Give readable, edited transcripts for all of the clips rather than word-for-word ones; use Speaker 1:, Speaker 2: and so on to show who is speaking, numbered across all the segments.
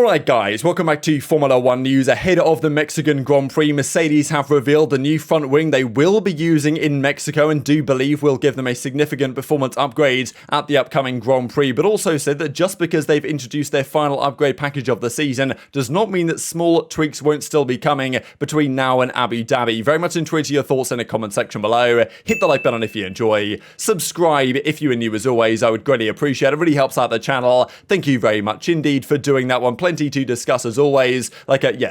Speaker 1: Alright guys, welcome back to Formula 1 news. Ahead of the Mexican Grand Prix, Mercedes have revealed the new front wing they will be using in Mexico and do believe will give them a significant performance upgrade at the upcoming Grand Prix, but also said that just because they've introduced their final upgrade package of the season does not mean that small tweaks won't still be coming between now and Abu Dhabi. Very much intrigued to your thoughts in the comment section below. Hit the like button if you enjoy. Subscribe if you are new as always. I would greatly appreciate it. It really helps out the channel. Thank you very much indeed for doing that one. Plenty to discuss as always.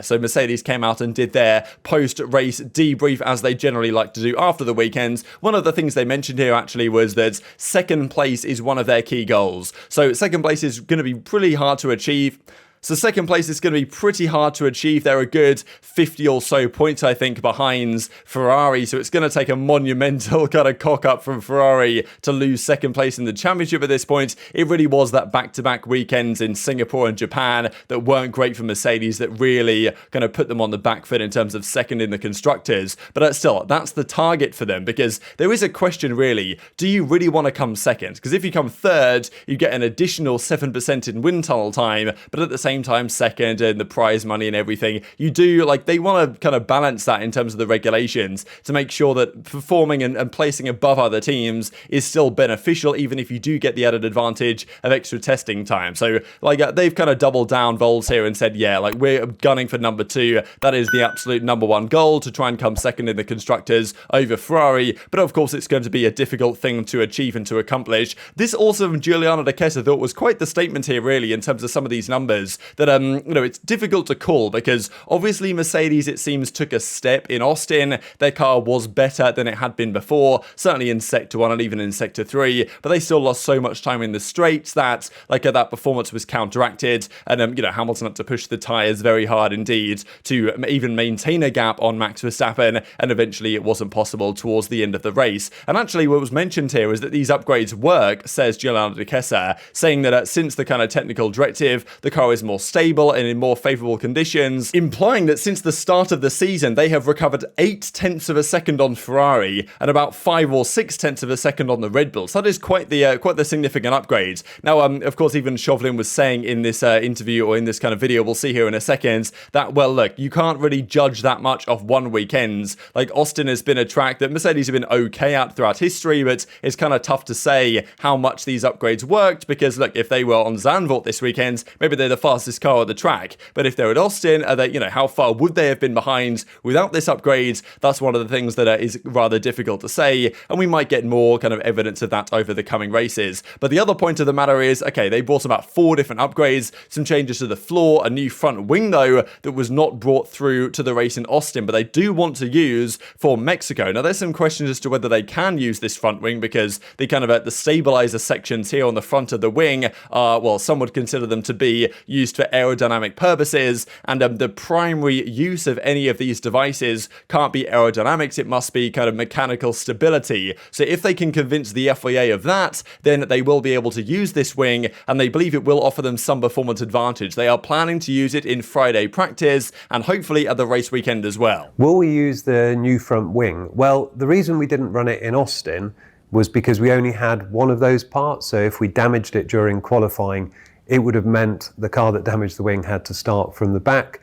Speaker 1: So Mercedes came out and did their post-race debrief as they generally like to do after the weekends. One of the things they mentioned here actually was that second place is one of their key goals. So second place is going to be pretty hard to achieve. So second place is going to be pretty hard to achieve. They're a good 50 or so points, I think, behind Ferrari. So it's going to take a monumental kind of cock up from Ferrari to lose second place in the championship at this point. It really was that back-to-back weekends in Singapore and Japan that weren't great for Mercedes that really kind of put them on the back foot in terms of second in the constructors. But still, that's the target for them because there is a question really, do you really want to come second? Because if you come third, you get an additional 7% in wind tunnel time, but at the same time second and the prize money and everything, you do they want to kind of balance that in terms of the regulations to make sure that performing and placing above other teams is still beneficial even if you do get the added advantage of extra testing time. So they've kind of doubled down Vols here and said we're gunning for number 2. That is the absolute number 1 goal, to try and come second in the constructors over Ferrari, but of course it's going to be a difficult thing to achieve and to accomplish. This also from Giuliano De Chessa thought was quite the statement here really in terms of some of these numbers that it's difficult to call because obviously Mercedes, it seems, took a step in Austin. Their car was better than it had been before, certainly in Sector 1 and even in Sector 3, but they still lost so much time in the straights that that performance was counteracted, and Hamilton had to push the tyres very hard indeed to even maintain a gap on Max Verstappen, and eventually it wasn't possible towards the end of the race. And actually what was mentioned here is that these upgrades work, says Giuliano De Chessa, saying that since the kind of technical directive, the car is more stable and in more favourable conditions, implying that since the start of the season they have recovered 0.8 of a second on Ferrari and about 5 or 6 of a second on the Red Bull. So that is quite the significant upgrade. Now, of course, even Chauvelin was saying in this interview, or in this kind of video we'll see here in a second, that look, you can't really judge that much off one weekend. Austin has been a track that Mercedes have been okay at throughout history, but it's kind of tough to say how much these upgrades worked because look, if they were on Zandvoort this weekend, maybe they're the fastest car at the track, but if they're at Austin, are they, how far would they have been behind without this upgrade? That's one of the things that is rather difficult to say, and we might get more kind of evidence of that over the coming races. But the other point of the matter is, okay, they brought about 4 different upgrades, some changes to the floor, a new front wing though that was not brought through to the race in Austin, but they do want to use for Mexico. Now there's some questions as to whether they can use this front wing because the kind of the stabilizer sections here on the front of the wing are, some would consider them to be used for aerodynamic purposes, and the primary use of any of these devices can't be aerodynamics, it must be kind of mechanical stability. So if they can convince the FIA of that, then they will be able to use this wing, and they believe it will offer them some performance advantage. They are planning to use it in Friday practice and hopefully at the race weekend as well.
Speaker 2: Will we use the new front wing? Well, the reason we didn't run it in Austin was because we only had one of those parts, so if we damaged it during qualifying, it would have meant the car that damaged the wing had to start from the back.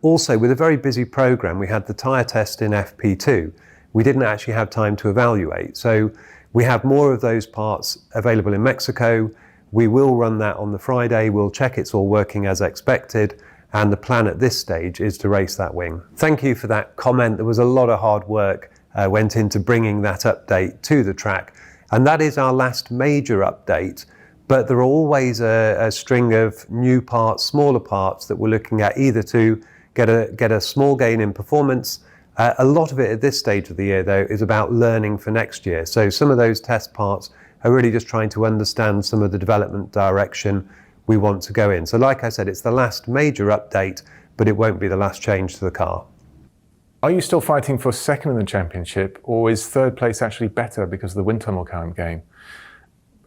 Speaker 2: Also, with a very busy program, we had the tyre test in FP2. We didn't actually have time to evaluate. So we have more of those parts available in Mexico. We will run that on the Friday. We'll check it's all working as expected. And the plan at this stage is to race that wing. Thank you for that comment. There was a lot of hard work went into bringing that update to the track. And that is our last major update. But there are always a string of new parts, smaller parts that we're looking at either to get a small gain in performance. A lot of it at this stage of the year, though, is about learning for next year. So some of those test parts are really just trying to understand some of the development direction we want to go in. So like I said, it's the last major update, but it won't be the last change to the car.
Speaker 3: Are you still fighting for second in the championship, or is third place actually better because of the wind tunnel game?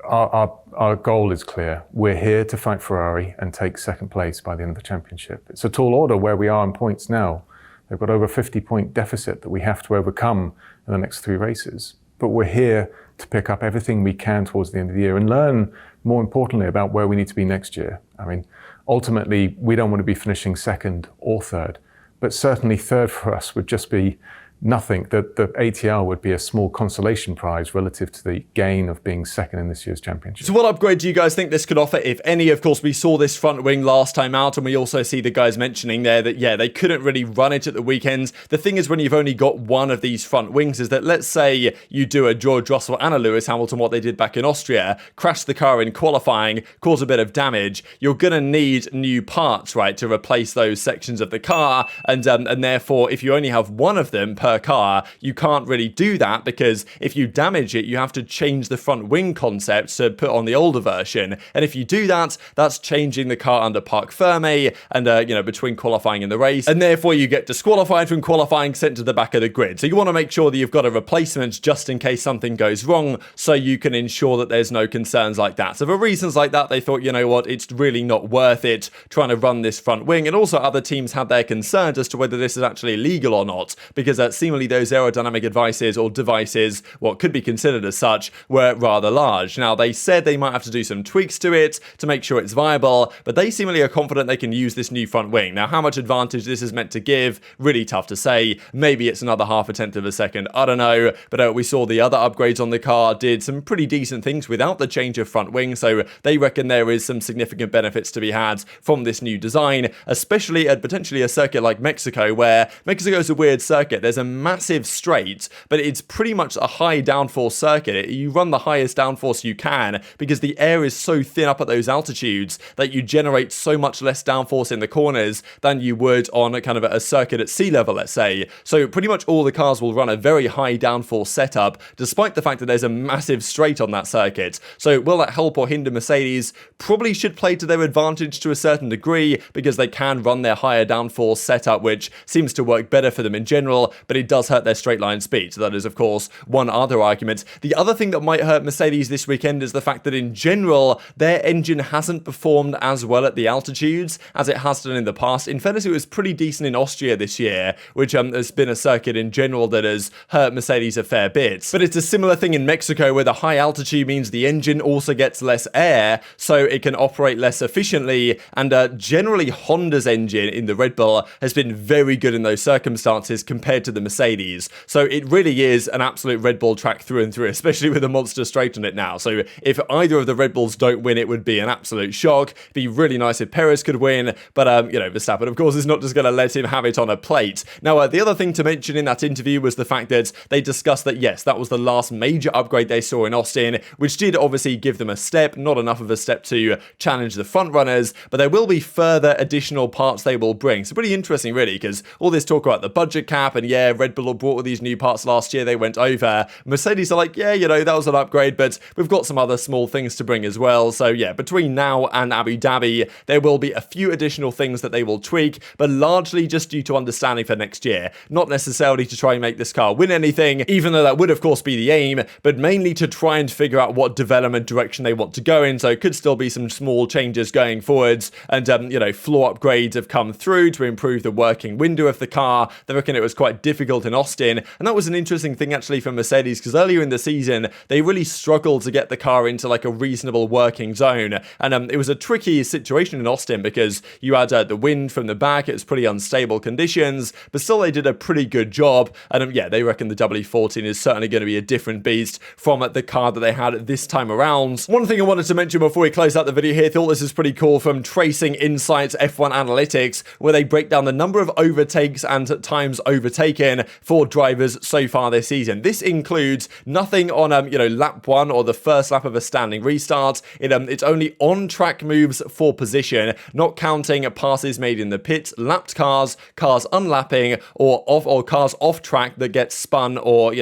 Speaker 3: Our goal is clear. We're here to fight Ferrari and take second place by the end of the championship. It's a tall order where we are in points now. They've got over a 50-point deficit that we have to overcome in the next 3 races. But we're here to pick up everything we can towards the end of the year and learn, more importantly, about where we need to be next year. I mean, ultimately, we don't want to be finishing second or third, but certainly third for us would just be nothing. The ATL would be a small consolation prize relative to the gain of being second in this year's championship.
Speaker 1: So what upgrade do you guys think this could offer, if any? Of course, we saw this front wing last time out, and we also see the guys mentioning there that, yeah, they couldn't really run it at the weekends. The thing is, when you've only got one of these front wings, is that let's say you do a George Russell and a Lewis Hamilton, what they did back in Austria, crash the car in qualifying, cause a bit of damage, you're going to need new parts, right, to replace those sections of the car, and therefore, if you only have one of them per car, you can't really do that, because if you damage it, you have to change the front wing concept to put on the older version, and if you do that, that's changing the car under parc ferme and between qualifying and the race, and therefore you get disqualified from qualifying, sent to the back of the grid. So you want to make sure that you've got a replacement just in case something goes wrong, so you can ensure that there's no concerns like that. So for reasons like that, they thought, you know what, it's really not worth it trying to run this front wing. And also other teams had their concerns as to whether this is actually legal or not, because seemingly those aerodynamic devices, what could be considered as such, were rather large. Now, they said they might have to do some tweaks to it to make sure it's viable, but they seemingly are confident they can use this new front wing. Now, how much advantage this is meant to give, really tough to say. Maybe it's another half a tenth of a second, I don't know, but we saw the other upgrades on the car did some pretty decent things without the change of front wing, so they reckon there is some significant benefits to be had from this new design, especially at potentially a circuit like Mexico, where Mexico is a weird circuit. There's a massive straight, but it's pretty much a high downforce circuit. You run the highest downforce you can because the air is so thin up at those altitudes that you generate so much less downforce in the corners than you would on a kind of a circuit at sea level, let's say. So pretty much all the cars will run a very high downforce setup, despite the fact that there's a massive straight on that circuit. So will that help or hinder Mercedes? Probably should play to their advantage to a certain degree, because they can run their higher downforce setup, which seems to work better for them in general, but it does hurt their straight line speed. So that is, of course, one other argument. The other thing that might hurt Mercedes this weekend is the fact that in general, their engine hasn't performed as well at the altitudes as it has done in the past. In fairness, it was pretty decent in Austria this year, which has been a circuit in general that has hurt Mercedes a fair bit. But it's a similar thing in Mexico, where the high altitude means the engine also gets less air, so it can operate less efficiently, and generally Honda's engine in the Red Bull has been very good in those circumstances compared to the Mercedes. So it really is an absolute Red Bull track through and through, especially with a monster straight on it now. So if either of the Red Bulls don't win, it would be an absolute shock. It'd be really nice if Perez could win, but Verstappen, of course, is not just going to let him have it on a plate. Now, the other thing to mention in that interview was the fact that they discussed that, yes, that was the last major upgrade they saw in Austin, which did obviously give them a step, not enough of a step to challenge the front runners, but there will be further additional parts they will bring. So pretty interesting, really, because all this talk about the budget cap, and yeah, Red Bull brought all these new parts last year, they went over. Mercedes are like, yeah, that was an upgrade, but we've got some other small things to bring as well. So yeah, between now and Abu Dhabi, there will be a few additional things that they will tweak, but largely just due to understanding for next year. Not necessarily to try and make this car win anything, even though that would of course be the aim, but mainly to try and figure out what development direction they want to go in. So it could still be some small changes going forwards, and floor upgrades have come through to improve the working window of the car. They reckon it was quite difficult in Austin, and that was an interesting thing actually for Mercedes, because earlier in the season they really struggled to get the car into like a reasonable working zone, and it was a tricky situation in Austin because you had the wind from the back. It was pretty unstable conditions, but still they did a pretty good job, and they reckon the W14 is certainly going to be a different beast from the car that they had this time around. One thing I wanted to mention before we close out the video here, thought this is pretty cool, from Tracing Insights F1 Analytics, where they break down the number of overtakes and times overtaken for drivers so far this season. This includes nothing on lap 1 or the first lap of a standing restart. It's only on-track moves for position, not counting passes made in the pit, lapped cars unlapping, or cars off track that get spun or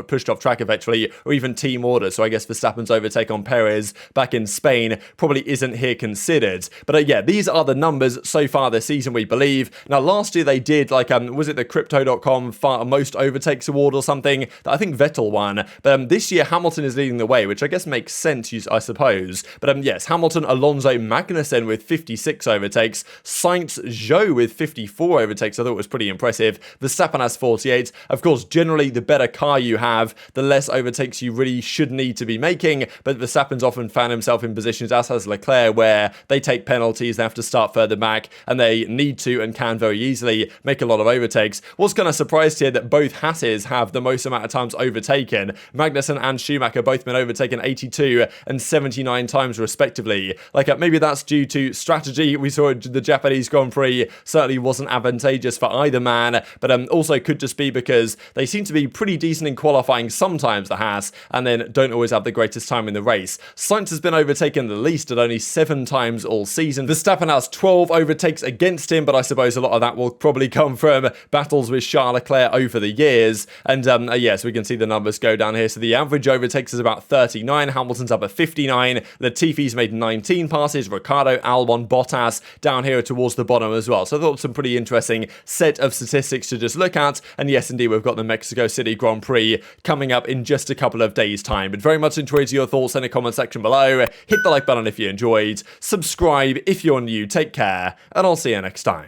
Speaker 1: pushed off track eventually, or even team order. So I guess Verstappen's overtake on Perez back in Spain probably isn't here considered. But these are the numbers so far this season, we believe. Now last year they did was it the Crypto.com some most overtakes award or something that I think Vettel won. But this year, Hamilton is leading the way, which I guess makes sense, I suppose. But yes, Hamilton, Alonso, Magnussen with 56 overtakes, Sainz, Zhou with 54 overtakes. I thought it was pretty impressive. Verstappen has 48. Of course, generally, the better car you have, the less overtakes you really should need to be making. But Verstappen's often found himself in positions, as has Leclerc, where they take penalties, they have to start further back, and they need to and can very easily make a lot of overtakes. Was kind of surprised here that both Haases have the most amount of times overtaken. Magnussen and Schumacher both been overtaken 82 and 79 times respectively. Like maybe that's due to strategy. We saw the Japanese Grand Prix certainly wasn't advantageous for either man, but also could just be because they seem to be pretty decent in qualifying sometimes, the Haas, and then don't always have the greatest time in the race. Sainz has been overtaken the least at only 7 times all season. Verstappen has 12 overtakes against him, but I suppose a lot of that will probably come from battles with Charles Leclerc over the years. And yes, we can see the numbers go down here. So the average overtakes is about 39. Hamilton's up at 59. Latifi's made 19 passes. Riccardo, Albon, Bottas down here towards the bottom as well. So I thought some pretty interesting set of statistics to just look at. And yes, indeed, we've got the Mexico City Grand Prix coming up in just a couple of days' time. But very much enjoyed your thoughts in the comment section below. Hit the like button if you enjoyed. Subscribe if you're new. Take care, and I'll see you next time.